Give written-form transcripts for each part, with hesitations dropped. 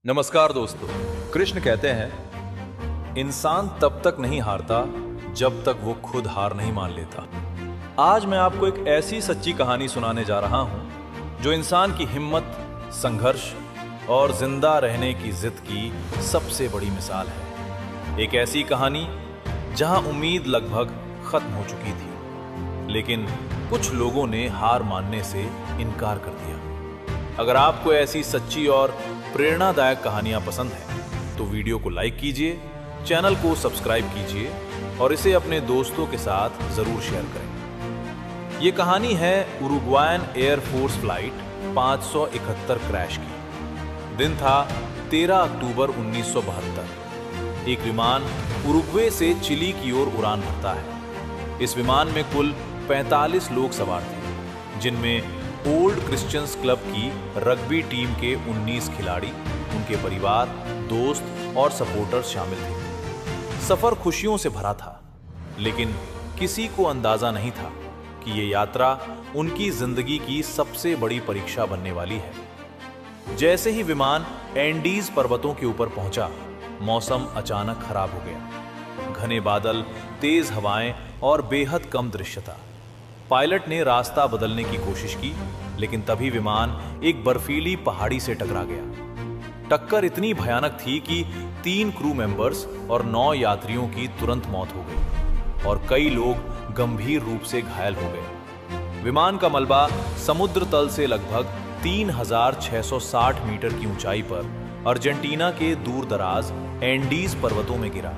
नमस्कार दोस्तों। कृष्ण कहते हैं इंसान तब तक नहीं हारता जब तक वो खुद हार नहीं मान लेता। आज मैं आपको एक ऐसी सच्ची कहानी सुनाने जा रहा हूं जो इंसान की हिम्मत, संघर्ष और जिंदा रहने की जिद की सबसे बड़ी मिसाल है। एक ऐसी कहानी जहां उम्मीद लगभग खत्म हो चुकी थी, लेकिन कुछ लोगों ने हार मानने से इनकार कर दिया। अगर आपको ऐसी सच्ची और प्रेरणादायक कहानियां पसंद हैं तो वीडियो को लाइक कीजिए, चैनल को सब्सक्राइब कीजिए और इसे अपने दोस्तों के साथ जरूर शेयर करें। ये कहानी है उरुग्वायन एयरफोर्स फ्लाइट 571 क्रैश की। दिन था 13 अक्टूबर 1972। एक विमान उरुग्वे से चिली की ओर उड़ान भरता है। इस विमान में कुल 45 लोग सवार थे, जिनमें ओल्ड क्रिश्चियंस क्लब की रग्बी टीम के 19 खिलाड़ी, उनके परिवार, दोस्त और सपोर्टर्स शामिल थे। सफर खुशियों से भरा था, लेकिन किसी को अंदाजा नहीं था कि ये यात्रा उनकी जिंदगी की सबसे बड़ी परीक्षा बनने वाली है। जैसे ही विमान एंडीज पर्वतों के ऊपर पहुंचा, मौसम अचानक खराब हो गया। घने बादल, तेज हवाएं और बेहद कम दृश्यता। पायलट ने रास्ता बदलने की कोशिश की, लेकिन तभी विमान एक बर्फीली पहाड़ी से टकरा गया। टक्कर इतनी भयानक थी कि 3 क्रू मेंबर्स और 9 यात्रियों की तुरंत मौत हो गई और कई लोग गंभीर रूप से घायल हो गए। विमान का मलबा समुद्र तल से लगभग 3660 मीटर की ऊंचाई पर अर्जेंटीना के दूर दराज एंडीज पर्वतों में गिरा,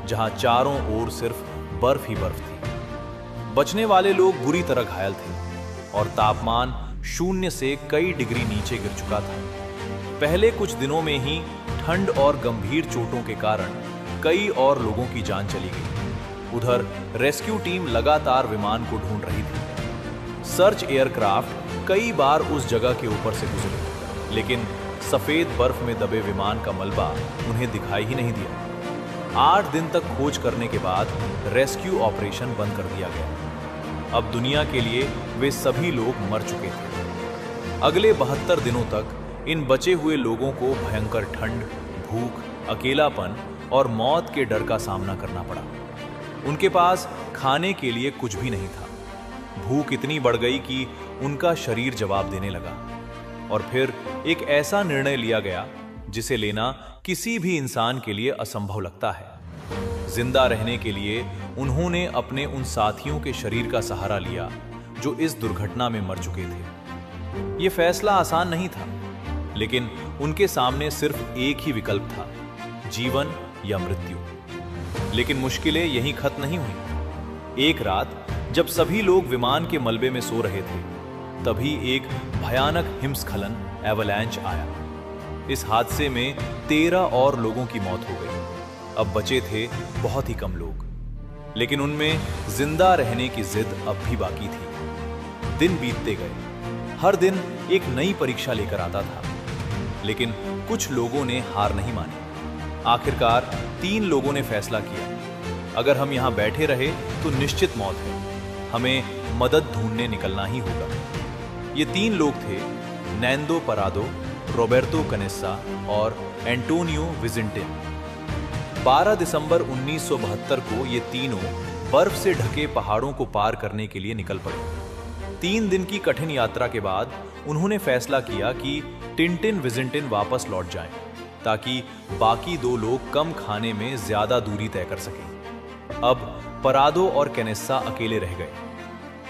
जहां चारों ओर सिर्फ बर्फ ही बर्फ थी। बचने वाले लोग बुरी तरह घायल थे और तापमान 0 से कई डिग्री नीचे गिर चुका था। पहले कुछ दिनों में ही ठंड और गंभीर चोटों के कारण कई और लोगों की जान चली गई। उधर रेस्क्यू टीम लगातार विमान को ढूंढ रही थी। सर्च एयरक्राफ्ट कई बार उस जगह के ऊपर से गुजरे, लेकिन सफेद बर्फ में दबे विमान का मलबा उन्हें दिखाई ही नहीं दिया। 8 दिन तक खोज करने के बाद रेस्क्यू ऑपरेशन बंद कर दिया गया। अब दुनिया के लिए वे सभी लोग मर चुके थे। अगले 72 दिनों तक इन बचे हुए लोगों को भयंकर ठंड, भूख, अकेलापन और मौत के डर का सामना करना पड़ा। उनके पास खाने के लिए कुछ भी नहीं था। भूख इतनी बढ़ गई कि उनका शरीर जवाब देने लगा। और फिर एक ऐसा निर्णय लिया गया जिसे लेना किसी भी इंसान के लिए असंभव लगता है। जिंदा रहने के लिए उन्होंने अपने उन साथियों के शरीर का सहारा लिया जो इस दुर्घटना में मर चुके थे। यह फैसला आसान नहीं था, लेकिन उनके सामने सिर्फ एक ही विकल्प था, जीवन या मृत्यु। लेकिन मुश्किलें यहीं खत्म नहीं हुई। एक रात जब सभी लोग विमान के मलबे में सो रहे थे, तभी एक भयानक हिमस्खलन एवलांच आया। इस हादसे में 13 और लोगों की मौत हो गई। अब बचे थे बहुत ही कम लोग, लेकिन उनमें जिंदा रहने की जिद अब भी बाकी थी। दिन बीतते गए, हर दिन एक नई परीक्षा लेकर आता था, लेकिन कुछ लोगों ने हार नहीं मानी। आखिरकार 3 लोगों ने फैसला किया, अगर हम यहां बैठे रहे तो निश्चित मौत है, हमें मदद ढूंढने निकलना ही होगा। ये 3 लोग थे, नैंदो परादो, रोबर्टो कनेस्सा और एंटोनियो विजिंटिन। 12 दिसंबर 1972 को ये तीनों बर्फ से ढके पहाड़ों को पार करने के लिए निकल पड़े। 3 दिन की कठिन यात्रा के बाद उन्होंने फैसला किया कि टिंटिन विजिंटिन वापस लौट जाएं, ताकि बाकी 2 लोग कम खाने में ज्यादा दूरी तय कर सकें। अब परादो और कैनेस्सा अकेले रह गए।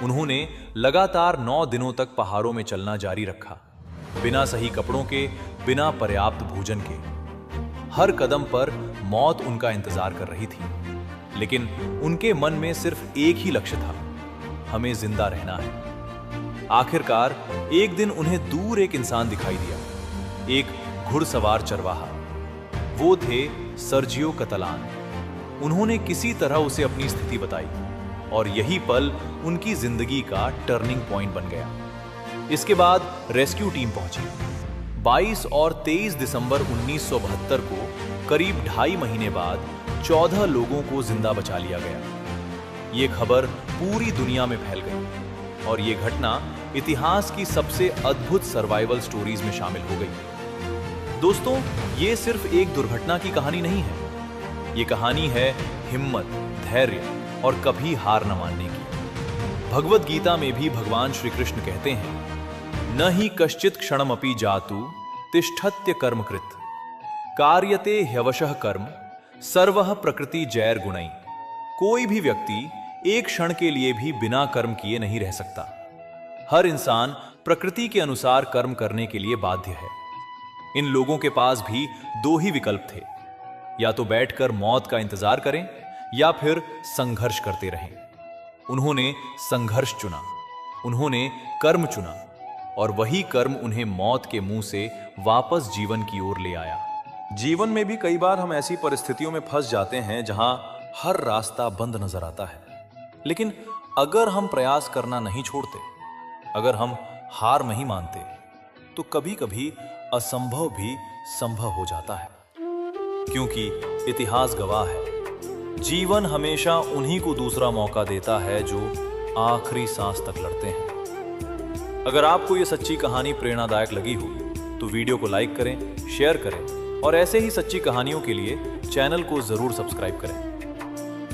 उन्होंने लगातार 9 दिनों तक पहाड़ों में चलना जारी रखा, बिना सही कपड़ों के, बिना पर्याप्त भोजन के। हर कदम पर मौत उनका इंतजार कर रही थी, लेकिन उनके मन में सिर्फ एक ही लक्ष्य था, हमें जिंदा रहना है। आखिरकार एक दिन उन्हें दूर एक इंसान दिखाई दिया, एक घुड़सवार चरवाहा। वो थे सर्जियो कतलान। उन्होंने किसी तरह उसे अपनी स्थिति बताई और यही पल उनकी जिंदगी का टर्निंग पॉइंट बन गया। इसके बाद रेस्क्यू टीम पहुंची। 22 और 23 दिसंबर 1972 को करीब 2.5 महीने बाद 14 लोगों को जिंदा बचा लिया गया। ये खबर पूरी दुनिया में फैल गई और ये घटना इतिहास की सबसे अद्भुत सर्वाइवल स्टोरीज में शामिल हो गई। दोस्तों, ये सिर्फ एक दुर्घटना की कहानी नहीं है, ये कहानी है हिम्मत, धैर्य और कभी हार न मानने की। भगवत गीता में भी भगवान श्री कृष्ण कहते हैं, न ही कश्चित क्षणमपि जातु तिष्ठत्य कर्मकृत कार्यते ह्यवशः कर्म सर्वः प्रकृति जैर गुणै। कोई भी व्यक्ति एक क्षण के लिए भी बिना कर्म किए नहीं रह सकता। हर इंसान प्रकृति के अनुसार कर्म करने के लिए बाध्य है। इन लोगों के पास भी दो ही विकल्प थे, या तो बैठकर मौत का इंतजार करें या फिर संघर्ष करते रहें। उन्होंने संघर्ष चुना, उन्होंने कर्म चुना और वही कर्म उन्हें मौत के मुंह से वापस जीवन की ओर ले आया। जीवन में भी कई बार हम ऐसी परिस्थितियों में फंस जाते हैं जहां हर रास्ता बंद नजर आता है, लेकिन अगर हम प्रयास करना नहीं छोड़ते, अगर हम हार नहीं मानते, तो कभी कभी असंभव भी संभव हो जाता है। क्योंकि इतिहास गवाह है, जीवन हमेशा उन्हीं को दूसरा मौका देता है जो आखिरी सांस तक लड़ते हैं। अगर आपको यह सच्ची कहानी प्रेरणादायक लगी हो तो वीडियो को लाइक करें, शेयर करें और ऐसे ही सच्ची कहानियों के लिए चैनल को जरूर सब्सक्राइब करें।